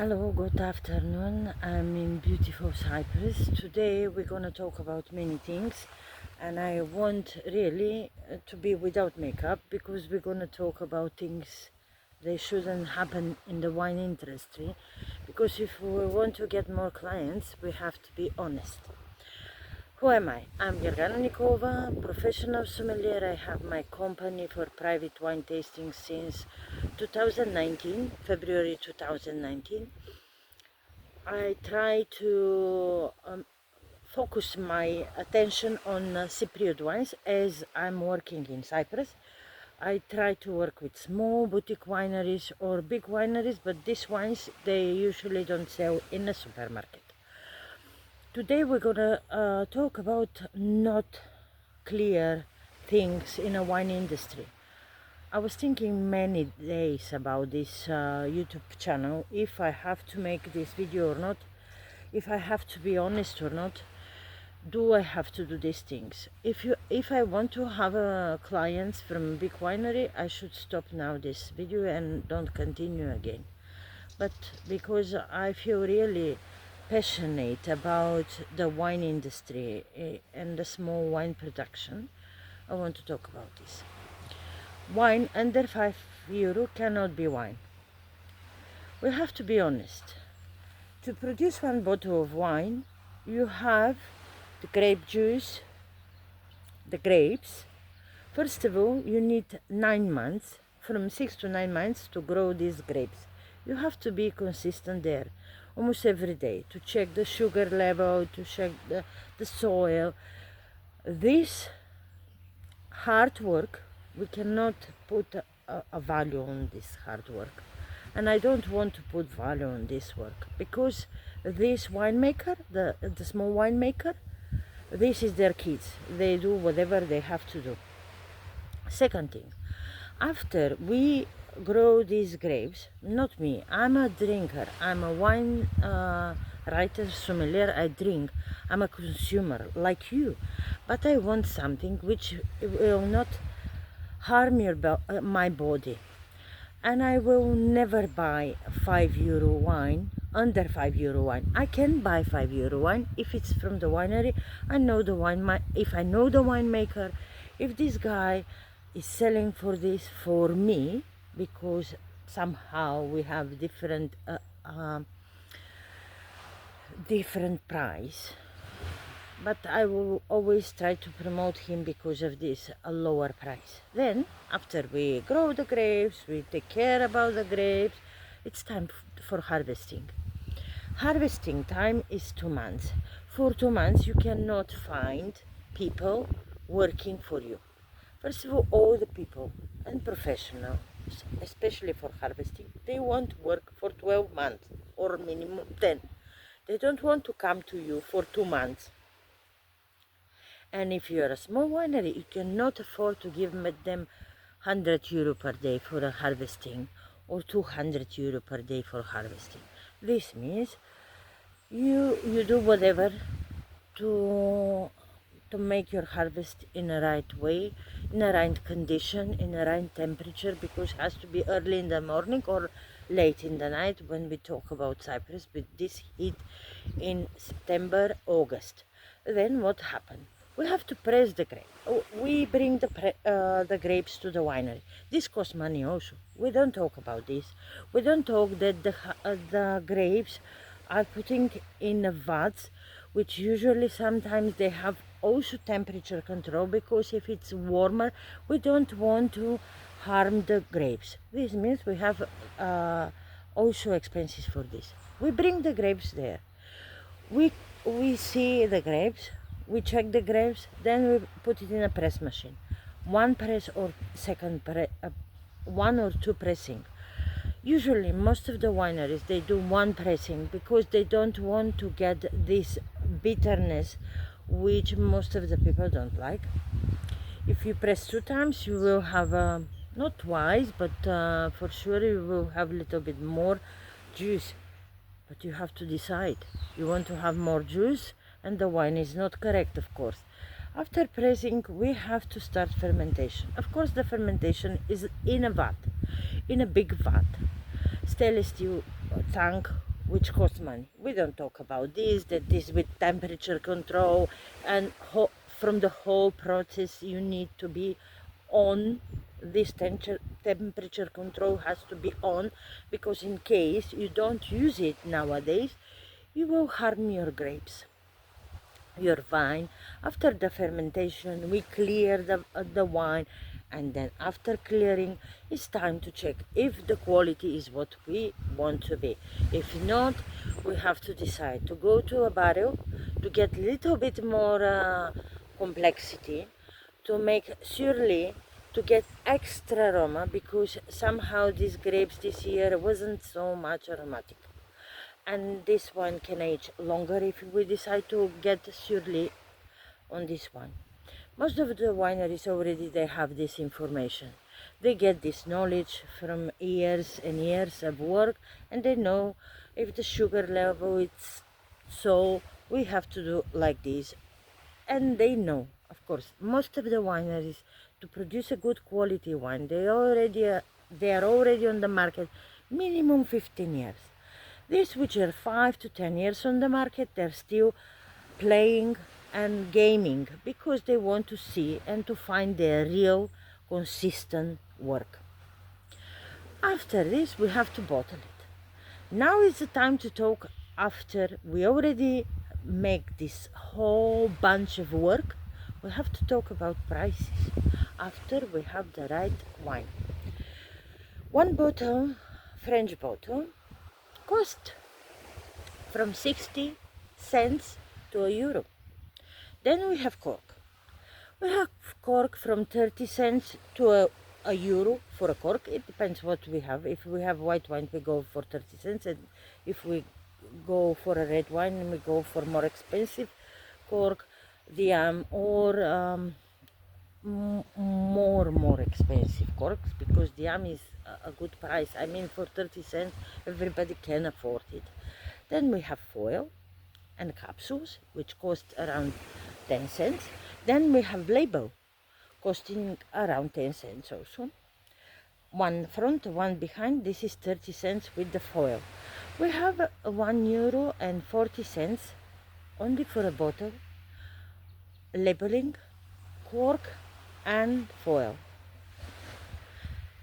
Hello, good afternoon. I'm in beautiful Cyprus. Today we're going to talk about many things, and I want really to be without makeup because we're going to talk about things that shouldn't happen in the wine industry, because if we want to get more clients we have to be honest. Who am I? I'm Gergana Nikolova, professional sommelier. I have my company for private wine tasting since 2019, February 2019. I try to focus my attention on Cypriot wines as I'm working in Cyprus. I try to work with small boutique wineries or big wineries, but these wines, they usually don't sell in a supermarket. Today we're gonna talk about not clear things in a wine industry. I was thinking many days about this YouTube channel, if I have to make this video or not, if I have to be honest or not, do I have to do these things? If I want to have clients from a big winery, I should stop now this video and don't continue again. But because I feel really passionate about the wine industry and the small wine production, I want to talk about this. Wine under €5 cannot be wine. We have to be honest. To produce one bottle of wine, you have the grape juice, the grapes. First of all, you need 9 months, from 6 to 9 months to grow these grapes. You have to be consistent there, almost every day, to check the sugar level, to check the soil. This hard work, we cannot put a value on this hard work. And I don't want to put value on this work, because this winemaker, the small winemaker, this is their kids. They do whatever they have to do. Second thing, after we grow these grapes, not me, I'm a drinker, I'm a wine writer, sommelier, I drink, I'm a consumer like you, but I want something which will not harm my body. And I will never buy €5 wine, under €5 wine. I can buy €5 wine if it's from the winery. I know the if I know the winemaker, if this guy is selling for this for me, because somehow we have different price, but I will always try to promote him because of this, a lower price. Then after we grow the grapes, we take care about the grapes, it's time for harvesting. Harvesting time is 2 months. For 2 months you cannot find people working for you. First of all the people and professionals, especially for harvesting, they want to work for 12 months or minimum 10. They don't want to come to you for 2 months. And if you are a small winery, you cannot afford to give them €100 per day for a harvesting, or €200 per day for harvesting. This means you do whatever to make your harvest in the right way, in the right condition, in the right temperature, because it has to be early in the morning or late in the night when we talk about Cyprus with this heat in September, August. Then what happened? We have to press the grape. We bring the grapes to the winery. This costs money also. We don't talk about this. We don't talk that the grapes are putting in the vats, which usually sometimes they have also temperature control, because if it's warmer, we don't want to harm the grapes. This means we have also expenses for this. We bring the grapes there. We see the grapes. We check the grapes, then we put it in a press machine. One press or one or two pressing. Usually most of the wineries, they do one pressing because they don't want to get this bitterness which most of the people don't like. If you press 2 times, you will have, not twice, but for sure you will have a little bit more juice. But you have to decide. You want to have more juice, and the wine is not correct, of course. After pressing, we have to start fermentation. Of course, the fermentation is in a vat, in a big vat, stainless steel tank which costs money. We don't talk about that this with temperature control, and from the whole process you need to be on. This temperature control has to be on, because in case you don't use it nowadays, you will harm your grapes, your wine. After the fermentation we clear the wine, and then after clearing it's time to check if the quality is what we want to be. If not, we have to decide to go to a barrel to get a little bit more complexity, to make surely to get extra aroma, because somehow these grapes this year wasn't so much aromatic, and this one can age longer if we decide to get surely on this one. Most of the wineries already they have this information. They get this knowledge from years and years of work, and they know if the sugar level is so we have to do like this. And they know, of course, most of the wineries, to produce a good quality wine, they are already on the market minimum 15 years. These which are 5 to 10 years on the market, they're still playing and gaming, because they want to see and to find their real consistent work. After this we have to bottle it. Now is the time to talk. After we already make this whole bunch of work, we have to talk about prices. After we have the right wine, one bottle, French bottle, cost from 60 cents to €1. Then we have cork. We have cork from 30 cents to a euro for a cork. It depends what we have. If we have white wine, we go for 30 cents, and if we go for a red wine, we go for more expensive cork, or more expensive corks, because the is a good price. I mean, for 30 cents everybody can afford it. Then we have foil and capsules, which cost around 10 cents. Then we have label, costing around 10 cents also. One front, one behind. This is 30 cents with the foil. We have €1.40 only for a bottle, labeling, cork and foil.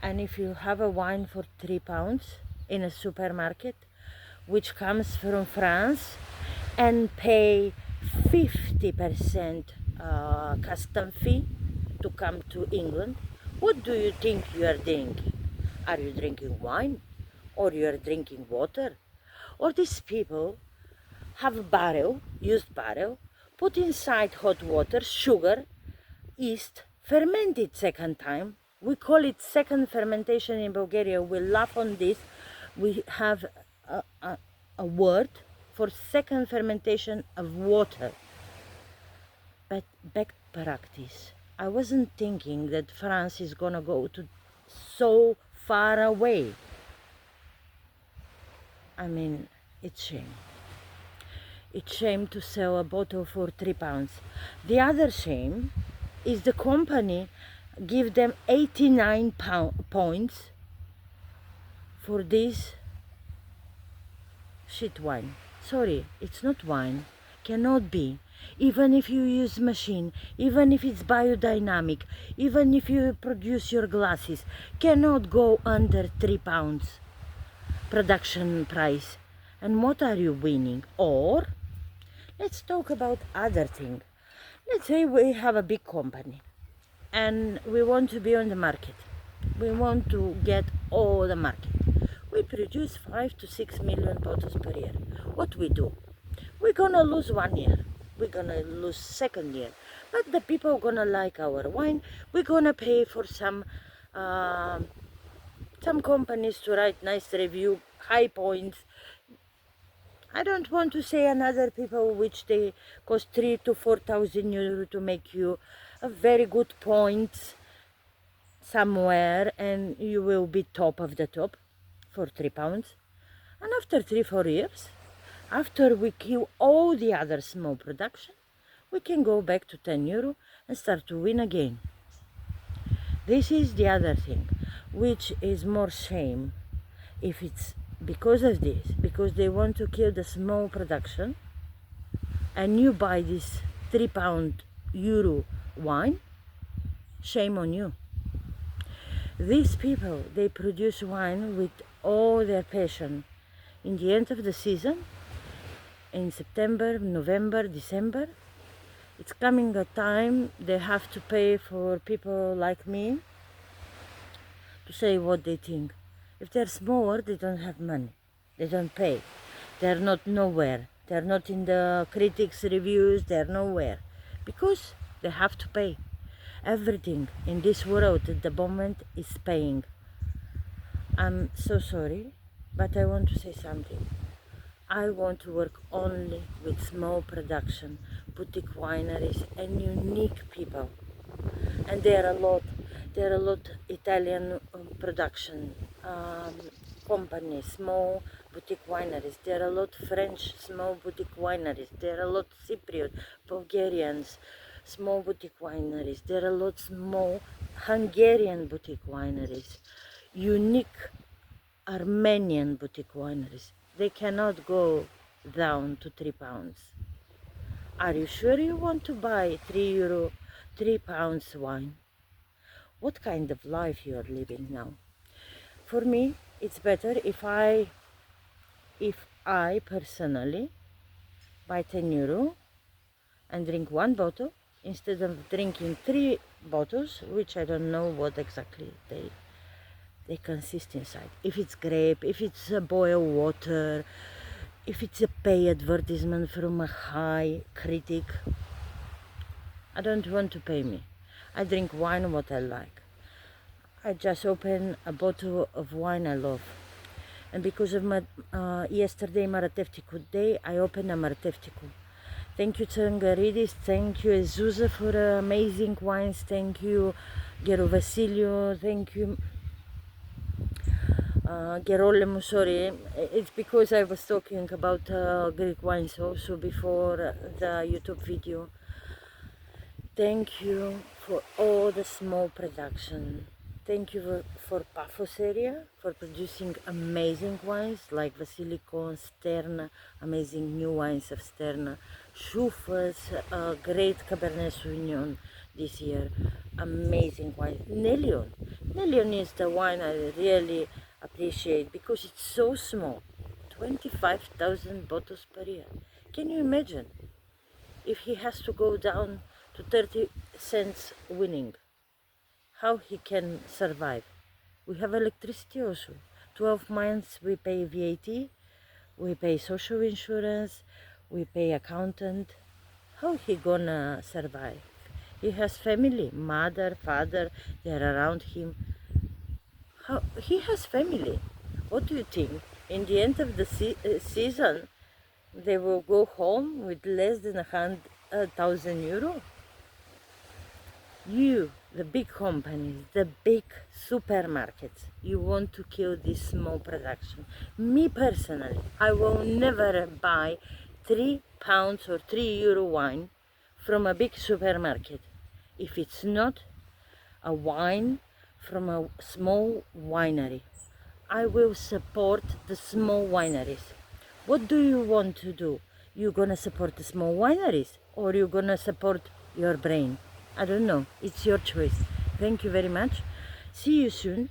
And if you have a wine for £3 in a supermarket, which comes from France, and pay 50% custom fee to come to England, what do you think you are drinking? Are you drinking wine, or you are drinking water? Or these people have a barrel, used barrel, put inside hot water, sugar, yeast, fermented second time. We call it second fermentation in Bulgaria. We laugh on this. We have a word for second fermentation of water. But back practice. I wasn't thinking that France is gonna go to so far away. I mean, it's shame. It's shame to sell a bottle for £3. The other shame is the company give them 89 points for this shit wine. Sorry, it's not wine. Cannot be. Even if you use machine, even if it's biodynamic, even if you produce your glasses, cannot go under £3 production price. And what are you winning? Or let's talk about other thing. Let's say we have a big company and we want to be on the market. We want to get all the market. We produce 5 to 6 million bottles per year. What we do? We're gonna lose 1 year. We're gonna lose second year. But the people are gonna like our wine. We're gonna pay for some companies to write nice review, high points. I don't want to say another people which they cost 3 to 4,000 euro to make you a very good points somewhere, and you will be top of the top for £3. And after 3-4 years, after we kill all the other small production, we can go back to €10 and start to win again. This is the other thing, which is more shame if it's because of this, because they want to kill the small production, and you buy this €3 wine, shame on you. These people, they produce wine with all their passion. In the end of the season, in September, November, December, it's coming a time they have to pay for people like me to say what they think. If they're smaller, they don't have money. They don't pay. They're not nowhere. They're not in the critics' reviews. They're nowhere. Because they have to pay. Everything in this world at the moment is paying. I'm so sorry, but I want to say something. I want to work only with small production, boutique wineries and unique people. And there are a lot. There are a lot Italian production companies, small boutique wineries. There are a lot French small boutique wineries. There are a lot Cypriot, Bulgarians, small boutique wineries. There are a lot small Hungarian boutique wineries, unique Armenian boutique wineries. They cannot go down to £3. Are you sure you want to buy €3, £3 wine? What kind of life you are living now? For me, it's better if I personally buy €10 and drink one bottle instead of drinking 3 bottles, which I don't know what exactly they consist inside. If it's grape, if it's a boiled water, if it's a pay advertisement from a high critic, I don't want to pay me. I drink wine what I like. I just opened a bottle of wine I love. And because of my yesterday Maratevticu day, I opened a Maratevticu. Thank you Tsangaridis, thank you Azusa for amazing wines, thank you Gero Vasilio, thank you Gerolamo, sorry. It's because I was talking about Greek wines also before the YouTube video. Thank you for all the small production. Thank you for Paphos area for producing amazing wines like Vasilikon, Sterna, amazing new wines of Sterna, Schufers, great Cabernet Sauvignon this year, amazing wine. Nelion. Nelion is the wine I really appreciate because it's so small, 25,000 bottles per year. Can you imagine if he has to go down to 30 cents winning? How he can survive? We have electricity also. 12 months we pay VAT, we pay social insurance, we pay accountant. How he gonna survive? He has family, mother, father, they're around him. How he has family? What do you think? In the end of the season, they will go home with less than €100,000? You, the big companies, the big supermarkets, you want to kill this small production. Me personally, I will never buy £3 or €3 wine from a big supermarket if it's not a wine from a small winery. I will support the small wineries. What do you want to do? You gonna support the small wineries or you gonna support your brain? I don't know. It's your choice. Thank you very much. See you soon.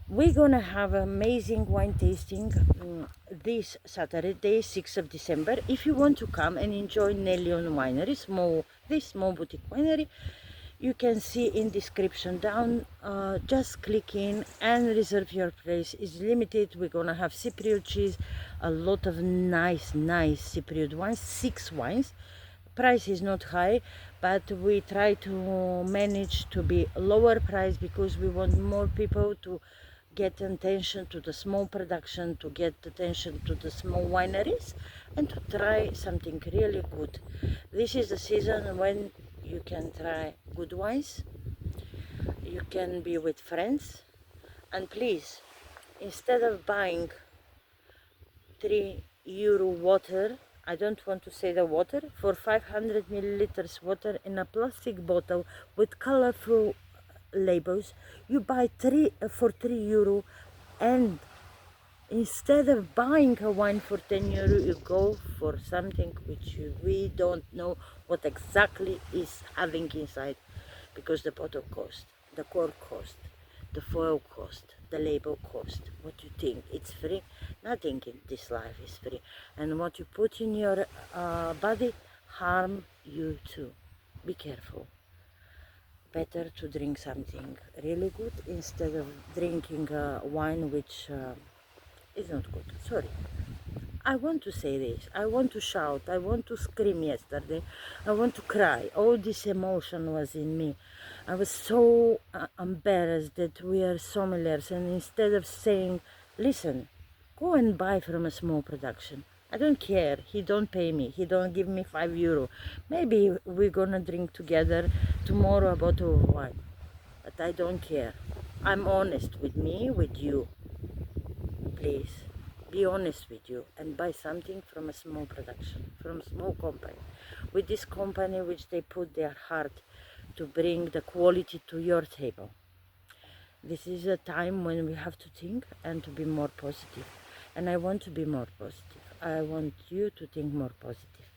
We're gonna have amazing wine tasting this Saturday, 6th of December. If you want to come and enjoy Nelion Winery, this small boutique winery, you can see in description down. Just click in and reserve your place. It's limited. We're gonna have Cypriot cheese, a lot of nice Cypriot wines, 6 wines. Price is not high, but we try to manage to be lower price because we want more people to get attention to the small production, to get attention to the small wineries, and to try something really good. This is the season when you can try good wines, you can be with friends, and please, instead of buying €3 water, I don't want to say the water, for 500 milliliters water in a plastic bottle with colorful labels, you buy for €3 and Instead of buying a wine for 10 euro, you go for something which we don't know what exactly is having inside, because the bottle cost, the cork cost, the foil cost, the label cost. What you think it's free? Nothing in this life is free, and what you put in your body harm you too. Be careful. Better to drink something really good instead of drinking wine which is not good. Sorry. I want to say this. I want to shout. I want to scream yesterday. I want to cry. All this emotion was in me. I was so embarrassed that we are sommeliers, and instead of saying, listen, go and buy from a small production. I don't care. He don't pay me. He don't give me 5 euro. Maybe we're gonna drink together tomorrow a bottle of wine. But I don't care. I'm honest with me, with you. Please be honest with you and buy something from a small production, from a small company, with this company which they put their heart to bring the quality to your table. This is a time when we have to think and to be more positive, and I want to be more positive. I want you to think more positive.